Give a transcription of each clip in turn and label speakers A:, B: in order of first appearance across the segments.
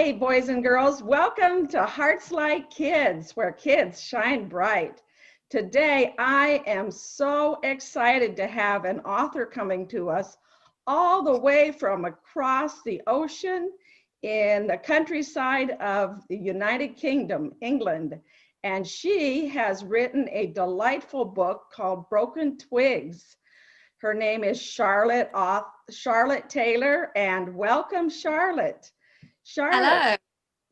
A: Hey, boys and girls, welcome to HartsLight Kids, where kids shine bright. Today, I am so excited to have an author coming to us all the way from across the ocean in the countryside of the United Kingdom, England. And she has written a delightful book called Broken Twigs. Her name is Charlotte Taylor, and welcome, Charlotte. Charlotte.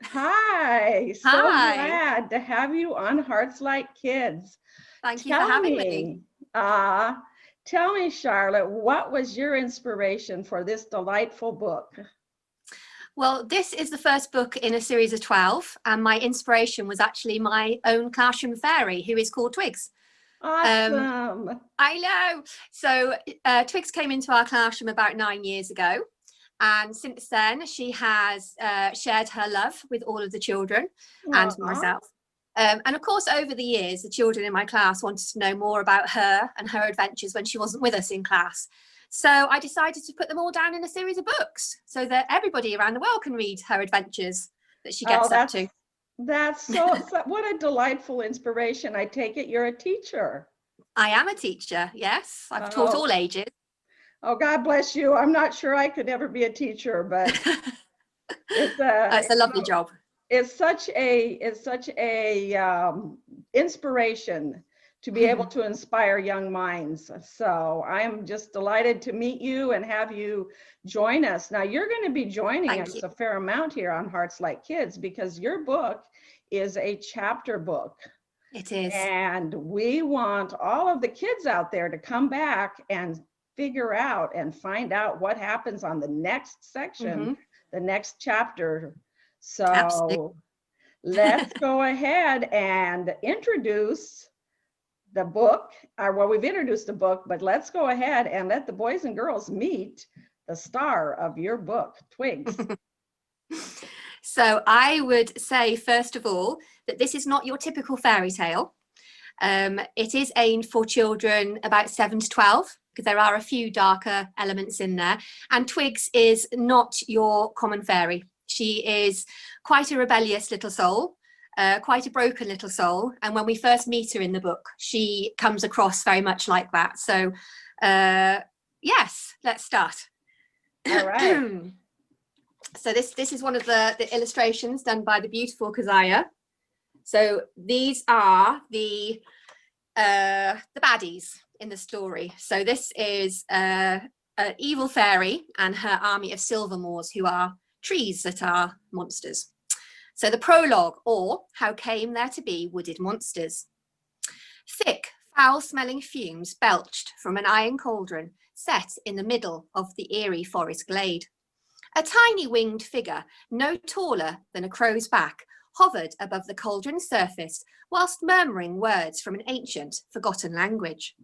B: Hello.
A: Hi. So
B: Hi.
A: glad to have you on HartsLight Kids.
B: Thank you for having me.
A: Tell me, Charlotte, what was your inspiration for this delightful book?
B: Well, this is the first book in a series of 12, and my inspiration was actually my own classroom fairy, who is called Twigs.
A: Awesome.
B: I know. So Twigs came into our classroom about 9 years ago. And since then, she has shared her love with all of the children and myself. And of course, over the years, the children in my class wanted to know more about her and her adventures when she wasn't with us in class. So I decided to put them all down in a series of books so that everybody around the world can read her adventures that she gets up to.
A: That's so, what a delightful inspiration. I take it you're a teacher.
B: I am a teacher, yes. I've taught all ages.
A: Oh, God bless you. I'm not sure I could ever be a teacher, but
B: it's a lovely job.
A: It's such a inspiration to be able to inspire young minds. So I'm just delighted to meet you and have you join us. Now you're going to be joining us a fair amount here on HartsLight Kids because your book is a chapter book.
B: It is.
A: And we want all of the kids out there to come back and figure out and find out what happens on the next section, the next chapter. So
B: absolutely.
A: Let's go ahead and introduce the book. Well, we've introduced the book, but let's go ahead and let the boys and girls meet the star of your book, Twigs.
B: So I would say, first of all, that this is not your typical fairy tale. It is aimed for children about 7 to 12, because there are a few darker elements in there. And Twigs is not your common fairy. She is quite a rebellious little soul, quite a broken little soul. And when we first meet her in the book, she comes across very much like that. So yes, let's start.
A: All right.
B: So this is one of the illustrations done by the beautiful Keziah. So these are the baddies in the story. So this is an evil fairy and her army of silvermoors, who are trees that are monsters. So the prologue, or how came there to be wooded monsters. Thick, foul-smelling fumes belched from an iron cauldron set in the middle of the eerie forest glade. A tiny winged figure, no taller than a crow's back, hovered above the cauldron's surface whilst murmuring words from an ancient, forgotten language.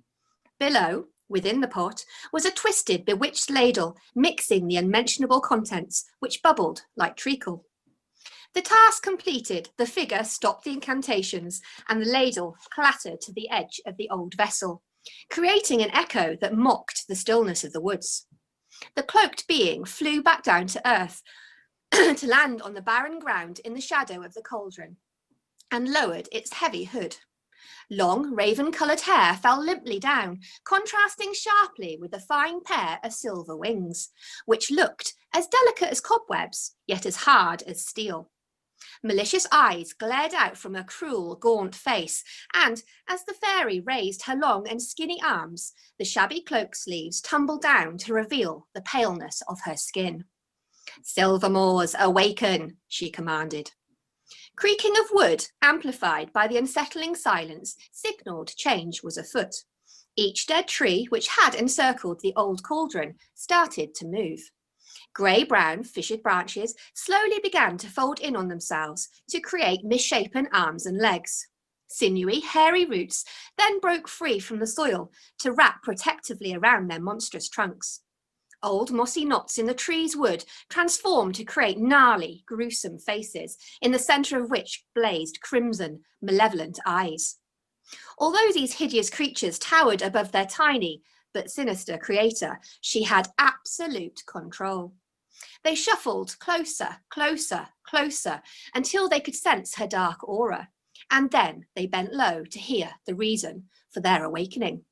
B: Below, within the pot, was a twisted, bewitched ladle mixing the unmentionable contents, which bubbled like treacle. The task completed, the figure stopped the incantations and the ladle clattered to the edge of the old vessel, creating an echo that mocked the stillness of the woods. The cloaked being flew back down to earth to land on the barren ground in the shadow of the cauldron and lowered its heavy hood. Long, raven-coloured hair fell limply down, contrasting sharply with the fine pair of silver wings, which looked as delicate as cobwebs, yet as hard as steel. Malicious eyes glared out from a cruel, gaunt face, and as the fairy raised her long and skinny arms, the shabby cloak sleeves tumbled down to reveal the paleness of her skin. "Silvermoors, awaken," she commanded. Creaking of wood, amplified by the unsettling silence, signalled change was afoot. Each dead tree which had encircled the old cauldron started to move. Grey-brown, fissured branches slowly began to fold in on themselves to create misshapen arms and legs. Sinewy, hairy roots then broke free from the soil to wrap protectively around their monstrous trunks. Old mossy knots in the tree's wood transformed to create gnarly, gruesome faces, in the centre of which blazed crimson, malevolent eyes. Although these hideous creatures towered above their tiny but sinister creator, she had absolute control. They shuffled closer, closer, closer, until they could sense her dark aura, and then they bent low to hear the reason for their awakening.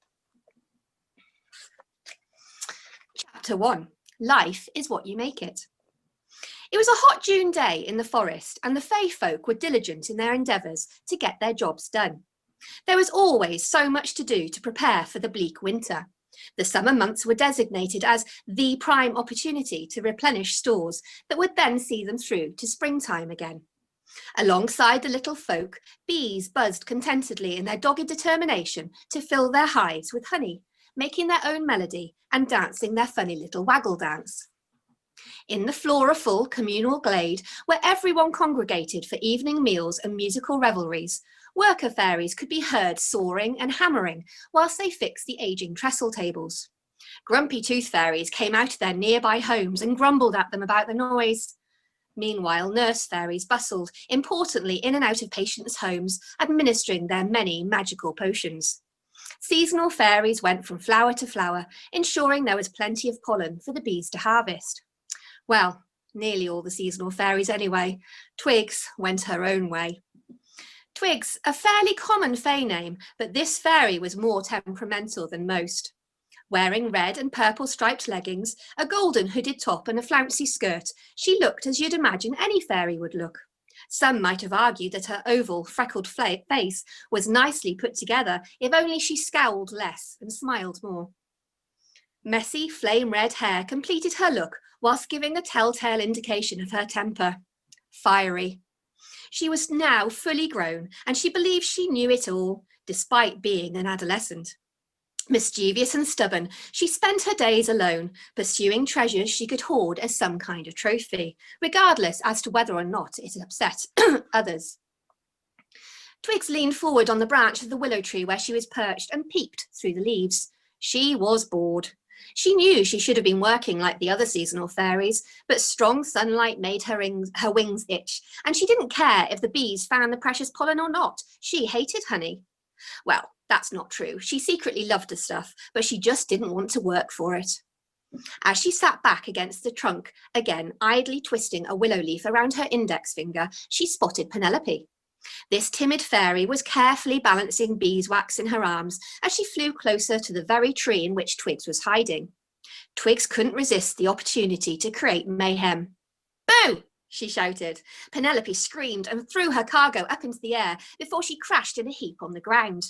B: Chapter 1. Life is what you make it. It was a hot June day in the forest, and the Fae folk were diligent in their endeavours to get their jobs done. There was always so much to do to prepare for the bleak winter. The summer months were designated as the prime opportunity to replenish stores that would then see them through to springtime again. Alongside the little folk, bees buzzed contentedly in their dogged determination to fill their hives with honey, making their own melody and dancing their funny little waggle dance. In the flora-full communal glade, where everyone congregated for evening meals and musical revelries, worker fairies could be heard soaring and hammering whilst they fixed the aging trestle tables. Grumpy tooth fairies came out of their nearby homes and grumbled at them about the noise. Meanwhile, nurse fairies bustled importantly in and out of patients' homes, administering their many magical potions. Seasonal fairies went from flower to flower, ensuring there was plenty of pollen for the bees to harvest. Well, nearly all the seasonal fairies anyway. Twigs went her own way. Twigs, a fairly common fae name, but this fairy was more temperamental than most. Wearing red and purple striped leggings, a golden hooded top and a flouncy skirt, she looked as you'd imagine any fairy would look. Some might have argued that her oval, freckled face was nicely put together if only she scowled less and smiled more. Messy, flame-red hair completed her look whilst giving a telltale indication of her temper. Fiery. She was now fully grown, and she believed she knew it all, despite being an adolescent. Mischievous and stubborn, she spent her days alone, pursuing treasures she could hoard as some kind of trophy, regardless as to whether or not it upset others. Twigs leaned forward on the branch of the willow tree where she was perched and peeked through the leaves. She was bored. She knew she should have been working like the other seasonal fairies, but strong sunlight made her wings itch, and she didn't care if the bees found the precious pollen or not. She hated honey. Well, that's not true. She secretly loved the stuff, but she just didn't want to work for it. As she sat back against the trunk, again idly twisting a willow leaf around her index finger, she spotted Penelope. This timid fairy was carefully balancing beeswax in her arms as she flew closer to the very tree in which Twigs was hiding. Twigs couldn't resist the opportunity to create mayhem. "Boo!" she shouted. Penelope screamed and threw her cargo up into the air before she crashed in a heap on the ground.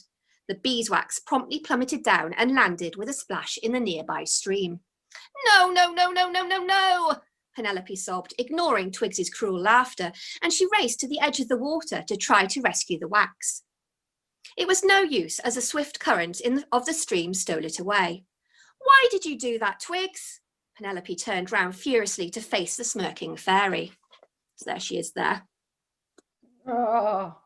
B: The beeswax promptly plummeted down and landed with a splash in the nearby stream. "No, no, no, no, no, no, no!" Penelope sobbed, ignoring Twigs's cruel laughter, and she raced to the edge of the water to try to rescue the wax. It was no use, as a swift current of the stream stole it away. "Why did you do that, Twigs?" Penelope turned round furiously to face the smirking fairy. So there she is there.
A: Oh.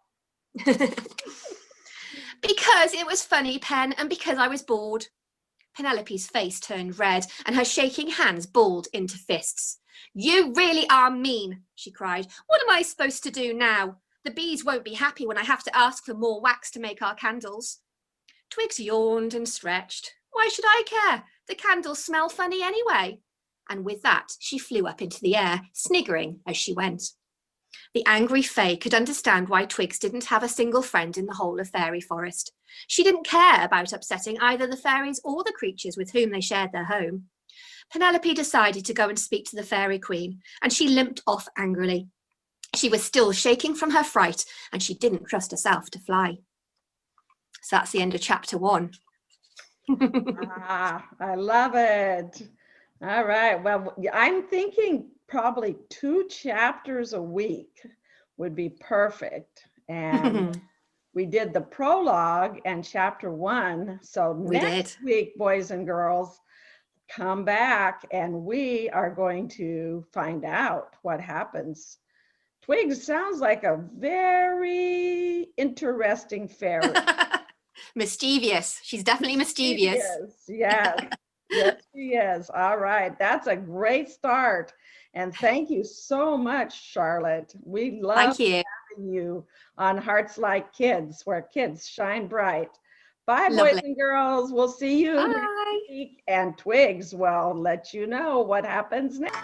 B: "Because it was funny, Pen, and because I was bored." Penelope's face turned red and her shaking hands balled into fists. "You really are mean," she cried. "What am I supposed to do now? The bees won't be happy when I have to ask for more wax to make our candles." Twigs yawned and stretched. "Why should I care? The candles smell funny anyway." And with that, she flew up into the air, sniggering as she went. The angry Fae could understand why Twigs didn't have a single friend in the whole of Faerie Forest. She didn't care about upsetting either the fairies or the creatures with whom they shared their home. Penelope decided to go and speak to the Fairy Queen, and she limped off angrily. She was still shaking from her fright, and she didn't trust herself to fly. So that's the end of chapter 1.
A: I love it. All right. Well, I'm thinking probably 2 chapters a week would be perfect. And we did the prologue and chapter 1. So next week, boys and girls, come back and we are going to find out what happens. Twigs sounds like a very interesting fairy.
B: Mischievous. She's definitely mischievous.
A: Yes. Yes, she is. All right. That's a great start. And thank you so much, Charlotte. We love having you on HartsLight Kids, where kids shine bright. Bye,
B: Lovely.
A: Boys and girls. We'll see you next week. And Twigs will let you know what happens next.